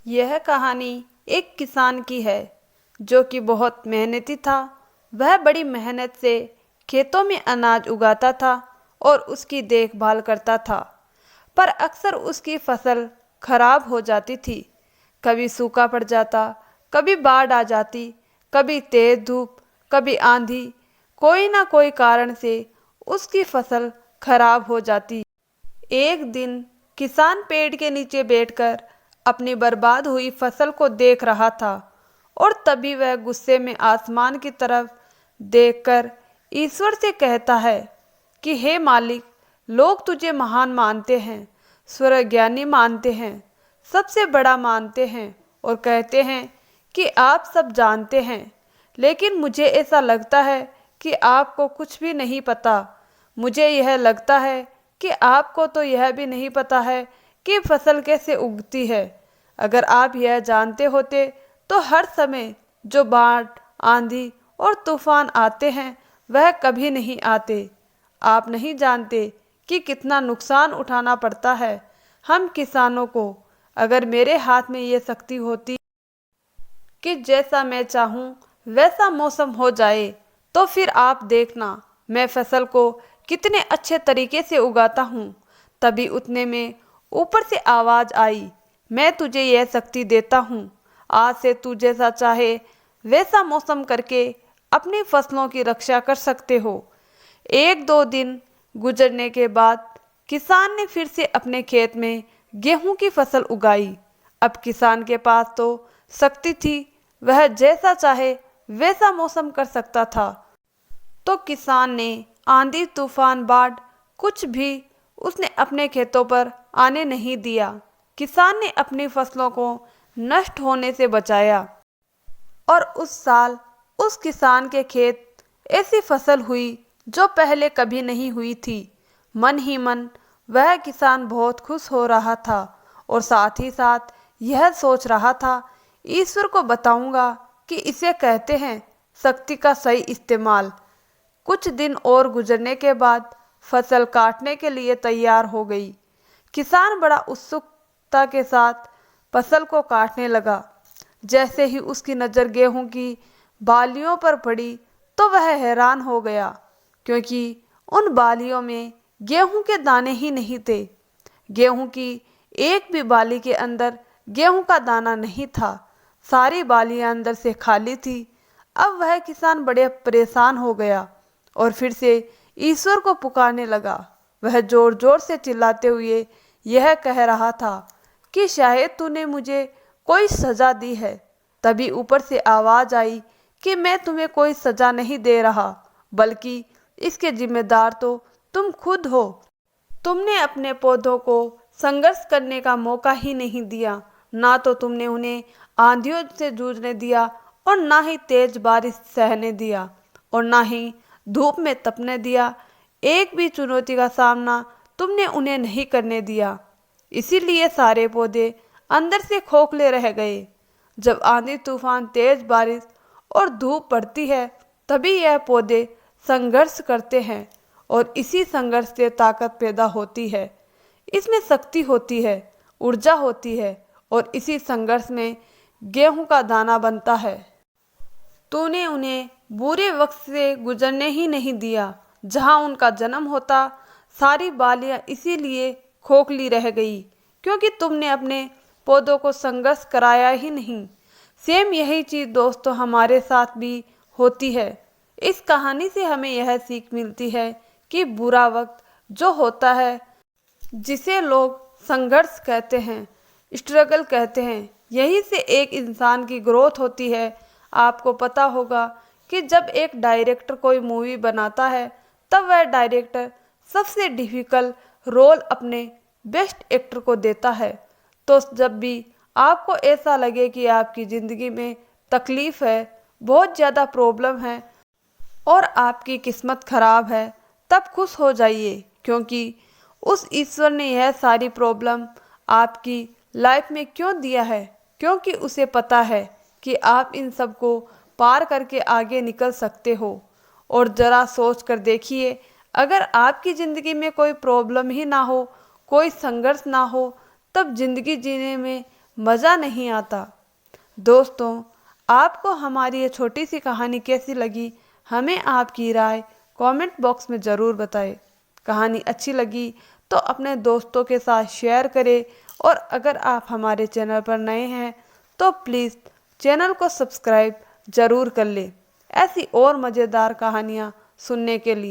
यह कहानी एक किसान की है जो कि बहुत मेहनती था। वह बड़ी मेहनत से खेतों में अनाज उगाता था और उसकी देखभाल करता था। पर अक्सर उसकी फसल खराब हो जाती थी। कभी सूखा पड़ जाता, कभी बाढ़ आ जाती, कभी तेज धूप, कभी आंधी। कोई ना कोई कारण से उसकी फसल खराब हो जाती। एक दिन किसान पेड़ के नीचे बैठकर अपनी बर्बाद हुई फसल को देख रहा था और तभी वह गुस्से में आसमान की तरफ देखकर ईश्वर से कहता है कि हे मालिक, लोग तुझे महान मानते हैं, स्वर्गज्ञानी मानते हैं, सबसे बड़ा मानते हैं और कहते हैं कि आप सब जानते हैं। लेकिन मुझे ऐसा लगता है कि आपको कुछ भी नहीं पता। मुझे यह लगता है कि आपको तो यह भी नहीं पता है कि फसल कैसे उगती है। अगर आप यह जानते होते तो हर समय जो बाढ़, आंधी और तूफान आते हैं वह कभी नहीं आते। आप नहीं जानते कि कितना नुकसान उठाना पड़ता है हम किसानों को। अगर मेरे हाथ में ये शक्ति होती कि जैसा मैं चाहूँ वैसा मौसम हो जाए तो फिर आप देखना मैं फसल को कितने अच्छे तरीके से उगाता हूँ। तभी उतने में ऊपर से आवाज आई, मैं तुझे यह शक्ति देता हूँ। आज से तू जैसा चाहे वैसा मौसम करके अपनी फसलों की रक्षा कर सकते हो। एक दो दिन गुजरने के बाद किसान ने फिर से अपने खेत में गेहूं की फसल उगाई। अब किसान के पास तो शक्ति थी, वह जैसा चाहे वैसा मौसम कर सकता था। तो किसान ने आंधी, तूफान, बाढ़ कुछ भी उसने अपने खेतों पर आने नहीं दिया। किसान ने अपनी फसलों को नष्ट होने से बचाया और उस साल उस किसान के खेत ऐसी फसल हुई जो पहले कभी नहीं हुई थी। मन ही मन वह किसान बहुत खुश हो रहा था और साथ ही साथ यह सोच रहा था, ईश्वर को बताऊंगा कि इसे कहते हैं शक्ति का सही इस्तेमाल। कुछ दिन और गुजरने के बाद फसल काटने के लिए तैयार हो गई। किसान बड़ा उत्सुकता के साथ फसल को काटने लगा। जैसे ही उसकी नज़र गेहूं की बालियों पर पड़ी तो वह हैरान हो गया, क्योंकि उन बालियों में गेहूं के दाने ही नहीं थे। गेहूं की एक भी बाली के अंदर गेहूं का दाना नहीं था। सारी बालियां अंदर से खाली थी। अब वह किसान बड़े परेशान हो गया और फिर से ईश्वर को पुकारने लगा। वह जोर जोर से चिल्लाते हुए यह कह रहा था कि शायद तूने मुझे कोई सजा दी है। तभी ऊपर से आवाज आई कि मैं तुम्हें कोई सजा नहीं दे रहा, बल्कि इसके जिम्मेदार तो तुम खुद हो। तुमने अपने पौधों को संघर्ष करने का मौका ही नहीं दिया। ना तो तुमने उन्हें आंधियों से जूझने दिया और ना ही तेज बारिश सहने दिया और ना ही धूप में तपने दिया। एक भी चुनौती का सामना तुमने उन्हें नहीं करने दिया। इसीलिए सारे पौधे अंदर से खोखले रह गए। जब आंधी, तूफान, तेज बारिश और धूप पड़ती है तभी यह पौधे संघर्ष करते हैं और इसी संघर्ष से ताकत पैदा होती है। इसमें शक्ति होती है, ऊर्जा होती है और इसी संघर्ष में गेहूं का दाना बनता है। तूने उन्हें बुरे वक्त से गुजरने ही नहीं दिया। जहां उनका जन्म होता सारी बालियां इसीलिए खोखली रह गई क्योंकि तुमने अपने पौधों को संघर्ष कराया ही नहीं। सेम यही चीज़ दोस्तों हमारे साथ भी होती है। इस कहानी से हमें यह सीख मिलती है कि बुरा वक्त जो होता है, जिसे लोग संघर्ष कहते हैं, स्ट्रगल कहते हैं, यहीं से एक इंसान की ग्रोथ होती है। आपको पता होगा कि जब एक डायरेक्टर कोई मूवी बनाता है तब वह डायरेक्टर सबसे डिफ़िकल्ट रोल अपने बेस्ट एक्टर को देता है। तो जब भी आपको ऐसा लगे कि आपकी ज़िंदगी में तकलीफ़ है, बहुत ज़्यादा प्रॉब्लम है और आपकी किस्मत खराब है, तब खुश हो जाइए, क्योंकि उस ईश्वर ने यह सारी प्रॉब्लम आपकी लाइफ में क्यों दिया है। क्योंकि उसे पता है कि आप इन सब को पार करके आगे निकल सकते हो। और ज़रा सोच कर देखिए, अगर आपकी ज़िंदगी में कोई प्रॉब्लम ही ना हो, कोई संघर्ष ना हो, तब ज़िंदगी जीने में मज़ा नहीं आता। दोस्तों, आपको हमारी ये छोटी सी कहानी कैसी लगी, हमें आपकी राय कमेंट बॉक्स में ज़रूर बताएं। कहानी अच्छी लगी तो अपने दोस्तों के साथ शेयर करें, और अगर आप हमारे चैनल पर नए हैं तो प्लीज़ चैनल को सब्सक्राइब ज़रूर कर लें ऐसी और मज़ेदार कहानियाँ सुनने के लिए।